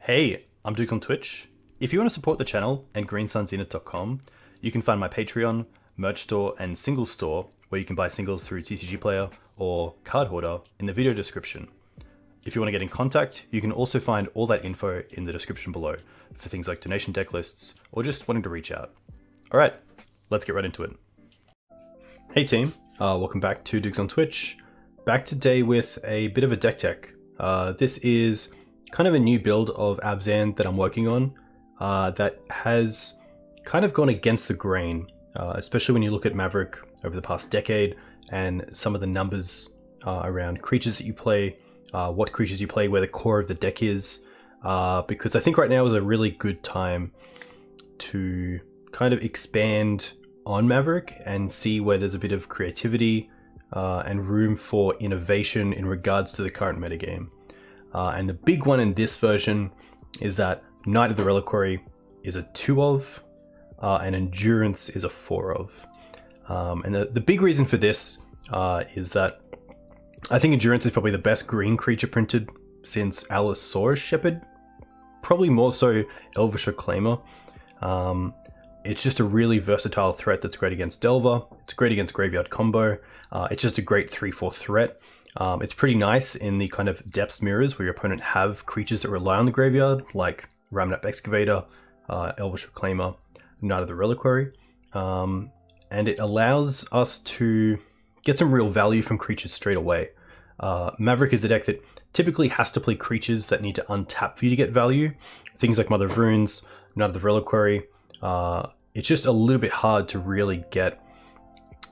Hey, I'm Dukes on Twitch. If you want to support the channel and greensunzenith.com, you can find my Patreon, merch store, and singles store where you can buy singles through TCG Player or Card Hoarder in the video description. If you want to get in contact, you can also find all that info in the description below for things like donation deck lists or just wanting to reach out. Alright, let's get right into it. Hey team, welcome back to Dukes on Twitch. Back today with a bit of a deck tech. This is kind of a new build of Abzan that I'm working on that has kind of gone against the grain, especially when you look at Maverick over the past decade and some of the numbers around creatures that you play, what creatures you play, where the core of the deck is, because I think right now is a really good time to kind of expand on Maverick and see where there's a bit of creativity and room for innovation in regards to the current metagame. And the big one in this version is that Knight of the Reliquary is a 2 of, and Endurance is a 4 of. And the big reason for this is that I think Endurance is probably the best green creature printed since Allosaurus Shepherd, probably more so Elvish Reclaimer. It's just a really versatile threat that's great against Delver, it's great against Graveyard Combo, it's just a great 3-4 threat. It's pretty nice in the kind of depths mirrors where your opponent have creatures that rely on the graveyard, like Ramnap Excavator, Elvish Reclaimer, Knight of the Reliquary. And it allows us to get some real value from creatures straight away. Maverick is a deck that typically has to play creatures that need to untap for you to get value. Things like Mother of Runes, Knight of the Reliquary. It's just a little bit hard to really get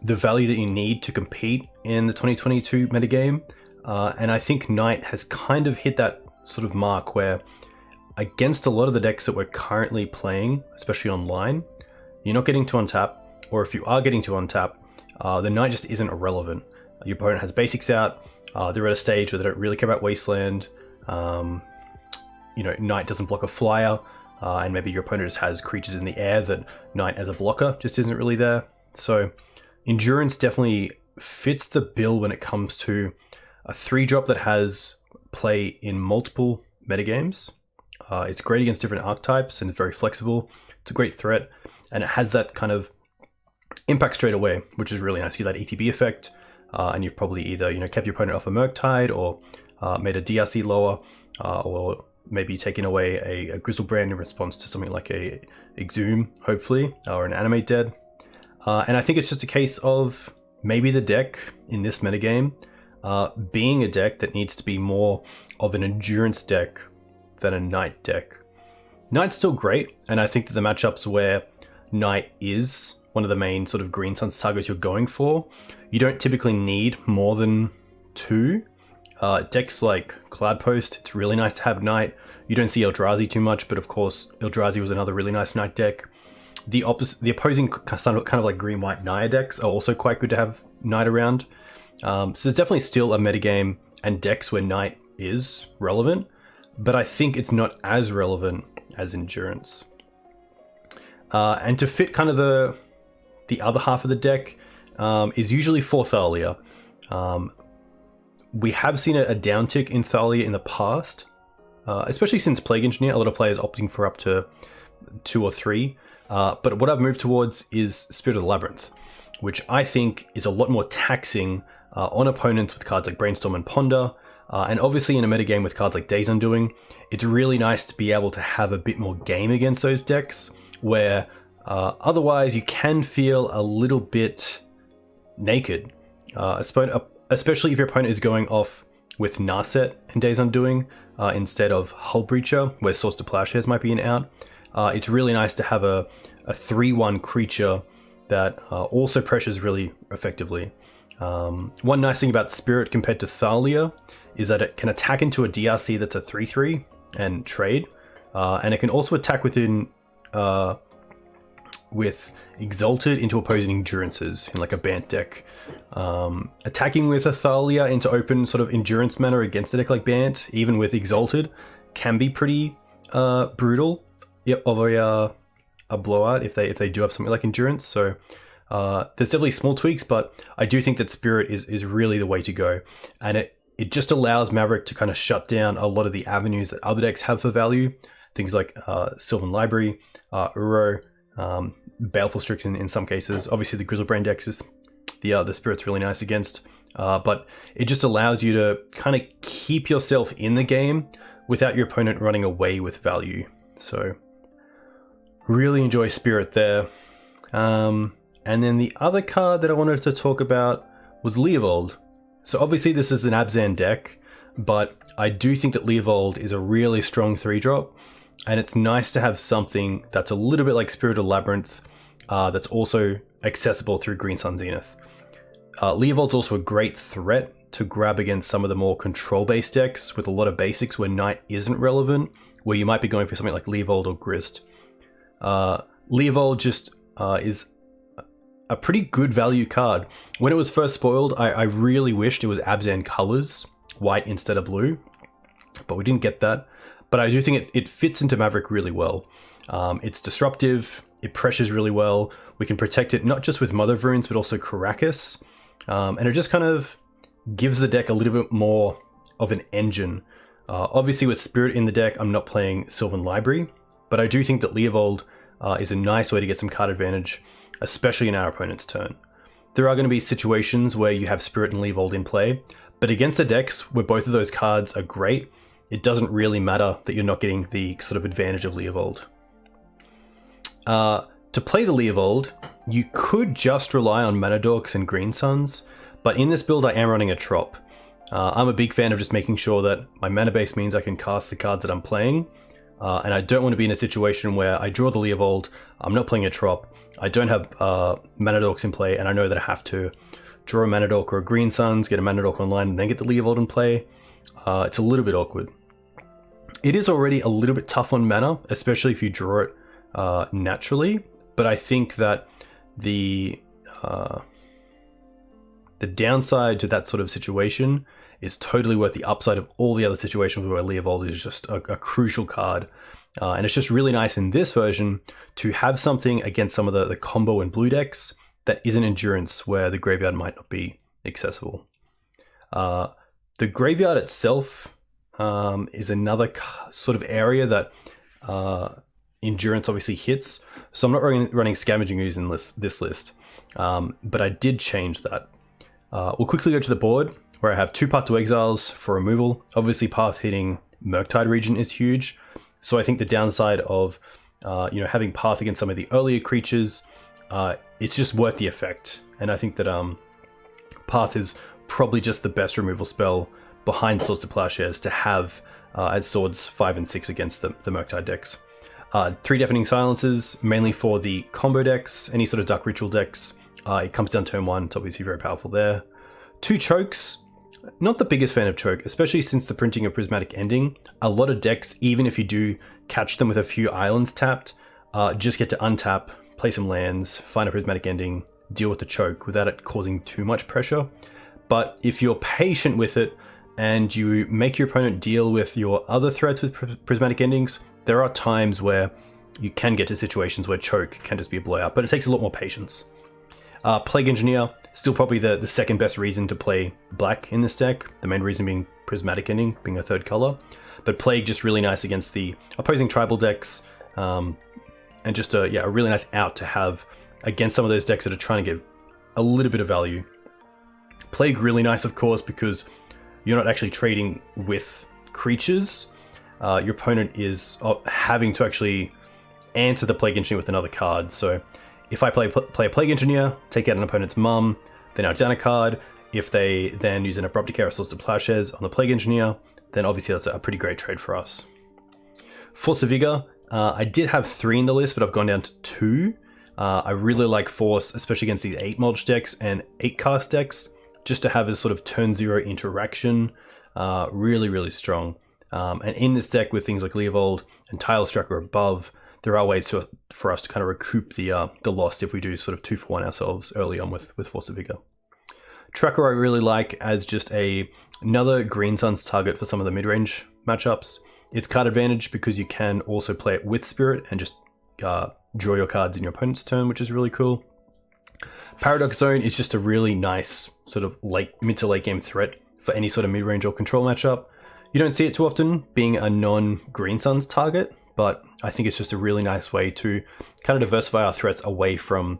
the value that you need to compete in the 2022 metagame. And I think Knight has kind of hit that sort of mark where against a lot of the decks that we're currently playing, especially online, you're not getting to untap, or if you are getting to untap, the Knight just isn't irrelevant. Your opponent has basics out, they're at a stage where they don't really care about Wasteland, Knight doesn't block a flyer, and maybe your opponent just has creatures in the air that Knight as a blocker just isn't really there. So Endurance definitely fits the bill when it comes to a 3-drop that has play in multiple metagames. It's great against different archetypes and it's very flexible. It's a great threat, and it has that kind of impact straight away, which is really nice. You get that ETB effect, and you've probably either kept your opponent off a Murktide or made a DRC lower, or maybe taken away a Grizzlebrand in response to something like a Exhume, hopefully, or an Animate Dead. And I think it's just a case of maybe the deck in this metagame being a deck that needs to be more of an Endurance deck than a Knight deck. Knight's still great, and I think that the matchups where Knight is one of the main sort of Green Sun sagas you're going for, you don't typically need more than 2. Decks like Cloudpost, it's really nice to have Knight. You don't see Eldrazi too much, but of course Eldrazi was another really nice Knight deck. The opposing kind of like green-white Naya decks are also quite good to have Knight around. So there's definitely still a metagame and decks where Knight is relevant, but I think it's not as relevant as Endurance. And to fit kind of the other half of the deck is usually for Thalia. We have seen a downtick in Thalia in the past, especially since Plague Engineer, a lot of players opting for up to 2 or 3. But what I've moved towards is Spirit of the Labyrinth, which I think is a lot more taxing on opponents with cards like Brainstorm and Ponder, and obviously in a metagame with cards like Days Undoing, it's really nice to be able to have a bit more game against those decks, where otherwise you can feel a little bit naked, especially if your opponent is going off with Narset and Days Undoing instead of Hull Breacher, where Source to Plowshares might be an out. It's really nice to have a 3-1 creature that also pressures really effectively. One nice thing about Spirit compared to Thalia is that it can attack into a DRC that's a 3-3 and trade, and it can also attack with Exalted into opposing Endurances in like a Bant deck. Attacking with a Thalia into open sort of Endurance mana against a deck like Bant, even with Exalted, can be pretty brutal. Of a blowout if they do have something like Endurance. So there's definitely small tweaks, but I do think that Spirit is really the way to go, and it it just allows Maverick to kind of shut down a lot of the avenues that other decks have for value. Things like Sylvan Library, Uro, Baleful Strix in some cases. Obviously the Grizzlebrain decks is the Spirit's really nice against. But it just allows you to kind of keep yourself in the game without your opponent running away with value. So really enjoy Spirit there. And then the other card that I wanted to talk about was Leovold. So obviously this is an Abzan deck, but I do think that Leovold is a really strong 3-drop, and it's nice to have something that's a little bit like Spirit of Labyrinth, that's also accessible through Green Sun Zenith. Leovold's also a great threat to grab against some of the more control-based decks with a lot of basics where Knight isn't relevant, where you might be going for something like Leovold or Grist. Leovold just is a pretty good value card. When it was first spoiled, I really wished it was Abzan colors, white instead of blue, but we didn't get that. But I do think it fits into Maverick really well. It's disruptive, it pressures really well, we can protect it not just with Mother of Runes, but also Karakas, and it just kind of gives the deck a little bit more of an engine. Obviously with Spirit in the deck, I'm not playing Sylvan Library, but I do think that Leovold is a nice way to get some card advantage, especially in our opponent's turn. There are going to be situations where you have Spirit and Leovold in play, but against the decks where both of those cards are great, it doesn't really matter that you're not getting the sort of advantage of Leovold. To play the Leovold, you could just rely on Mana Dorks and Green Suns, but in this build I am running a Trop. I'm a big fan of just making sure that my mana base means I can cast the cards that I'm playing, and I don't want to be in a situation where I draw the Leovold, I'm not playing a Trop, I don't have Mana Dorks in play, and I know that I have to draw a Mana Dork or a Green Suns, get a Mana Dork online, and then get the Leovold in play. It's a little bit awkward. It is already a little bit tough on mana, especially if you draw it naturally, but I think that the downside to that sort of situation is totally worth the upside of all the other situations where Leovold is just a crucial card. And it's just really nice in this version to have something against some of the combo and blue decks that isn't Endurance, where the graveyard might not be accessible. The graveyard itself is another sort of area that Endurance obviously hits. So I'm not running Scavenging Ooze in this list, but I did change that. We'll quickly go to the board, where I have 2 Path to Exiles for removal. Obviously, path hitting Murktide region is huge. So I think the downside of having path against some of the earlier creatures, it's just worth the effect. And I think that path is probably just the best removal spell behind Swords to Plowshares to have as swords 5 and 6 against the Murktide decks. 3 Deafening Silences, mainly for the combo decks, any sort of Dark Ritual decks. It comes down turn 1, it's obviously very powerful there. 2 Chokes, not the biggest fan of Choke, especially since the printing of Prismatic Ending. A lot of decks, even if you do catch them with a few islands tapped, just get to untap, play some lands, find a Prismatic Ending, deal with the Choke without it causing too much pressure. But if you're patient with it, and you make your opponent deal with your other threats with Prismatic Endings, there are times where you can get to situations where Choke can just be a blowout, but it takes a lot more patience. Plague Engineer, still probably the second best reason to play black in this deck, the main reason being Prismatic Ending, being a 3rd color. But Plague just really nice against the opposing tribal decks, and just a really nice out to have against some of those decks that are trying to get a little bit of value. Plague really nice, of course, because you're not actually trading with creatures. Your opponent is having to actually answer the Plague Engineer with another card. So if I play a Plague Engineer, take out an opponent's mum, they're now down a card. If they then use an Abrupt Decay or Swords to Plowshares on the Plague Engineer, then obviously that's a pretty great trade for us. Force of Vigor, I did have 3 in the list, but I've gone down to 2. I really like Force, especially against these 8 Mulch decks and 8 Cast decks, just to have a sort of turn 0 interaction. Really, really strong. And in this deck with things like Leovold and Tile Striker above, there are ways for us to kind of recoup the loss if we do sort of 2-for-1 ourselves early on with Force of Vigor. Tracker I really like as just another Green Suns target for some of the mid-range matchups. It's card advantage because you can also play it with Spirit and just draw your cards in your opponent's turn, which is really cool. Paradox Zone is just a really nice sort of mid to late game threat for any sort of mid-range or control matchup. You don't see it too often being a non-Green Suns target, but I think it's just a really nice way to kind of diversify our threats away from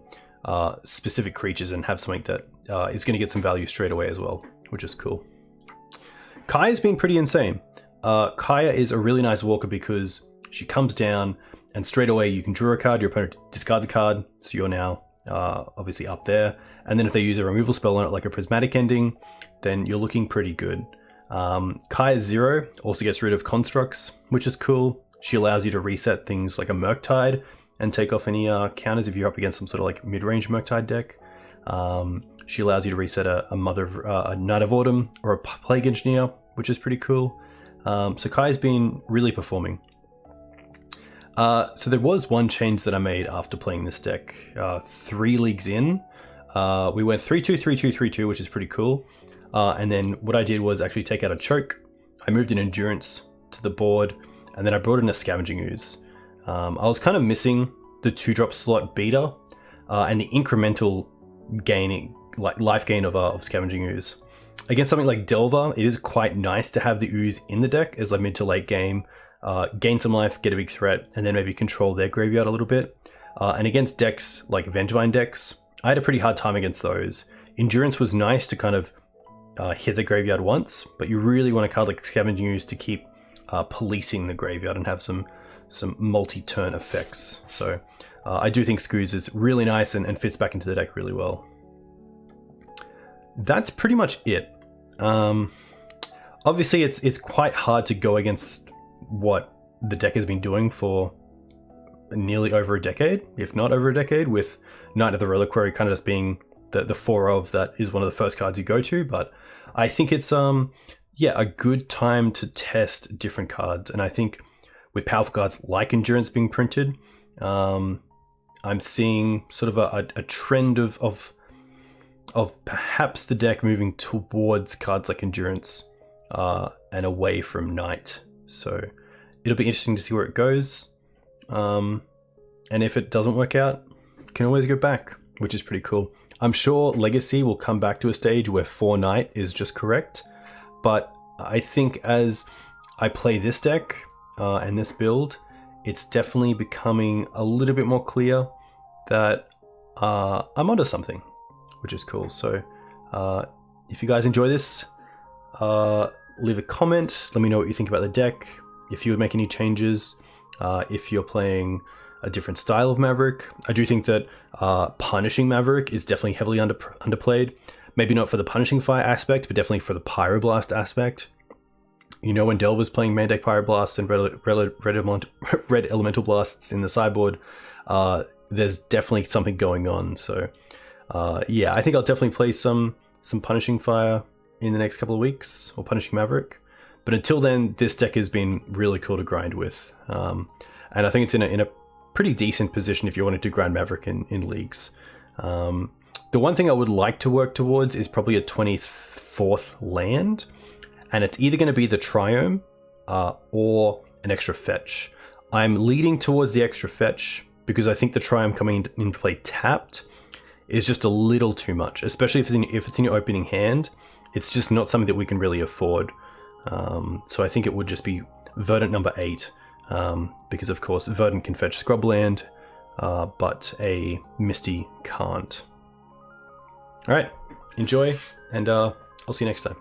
specific creatures and have something that is going to get some value straight away as well, which is cool. Kaya's been pretty insane. Kaya is a really nice walker because she comes down and straight away you can draw a card, your opponent discards a card, so you're now obviously up there. And then if they use a removal spell on it like a Prismatic Ending, then you're looking pretty good. Kaya 0 also gets rid of constructs, which is cool. She allows you to reset things like a Murktide and take off any counters if you're up against some sort of like mid-range Murktide deck. She allows you to reset a Knight of Autumn or a Plague Engineer, which is pretty cool. So Kaya's been really performing. So there was one change that I made after playing this deck 3 leagues in. We went 3-2, 3-2, 3-2, which is pretty cool. And then what I did was actually take out a choke. I moved an endurance to the board, and then I brought in a Scavenging Ooze. I was kind of missing the 2-drop slot beater and the incremental gaining, like life gain of Scavenging Ooze. Against something like Delver, it is quite nice to have the Ooze in the deck as a mid to late game. Gain some life, get a big threat, and then maybe control their graveyard a little bit. And against decks like Vengevine decks, I had a pretty hard time against those. Endurance was nice to kind of hit the graveyard once, but you really want a card like Scavenging Ooze to keep policing the graveyard and have some multi-turn effects. So I do think Scooze is really nice and fits back into the deck really well. That's pretty much it. Obviously, it's quite hard to go against what the deck has been doing for nearly over a decade, if not over a decade, with Knight of the Reliquary kind of just being the 4 of that is one of the first cards you go to. But I think it's a good time to test different cards, and I think with powerful cards like Endurance being printed, I'm seeing sort of a trend of perhaps the deck moving towards cards like Endurance and away from Knight. So it'll be interesting to see where it goes. And if it doesn't work out, you can always go back, which is pretty cool. I'm sure Legacy will come back to a stage where 4 Knight is just correct. But I think as I play this deck and this build, it's definitely becoming a little bit more clear that I'm onto something, which is cool. So if you guys enjoy this, leave a comment. Let me know what you think about the deck. If you would make any changes, if you're playing a different style of Maverick. I do think that Punishing Maverick is definitely heavily underplayed. Maybe not for the Punishing Fire aspect, but definitely for the Pyroblast aspect. You know, when Delver's playing main deck Pyroblast and red Elemental Blasts in the sideboard, there's definitely something going on. So yeah, I think I'll definitely play some Punishing Fire in the next couple of weeks, or Punishing Maverick. But until then, this deck has been really cool to grind with. And I think it's in a pretty decent position if you wanted to grind Maverick in leagues. The one thing I would like to work towards is probably a 24th land. And it's either going to be the Triome or an extra fetch. I'm leading towards the extra fetch because I think the Triome coming into play tapped is just a little too much, especially if it's in your opening hand. It's just not something that we can really afford. So I think it would just be Verdant number 8, because of course Verdant can fetch Scrubland, but a Misty can't. Alright, enjoy, and I'll see you next time.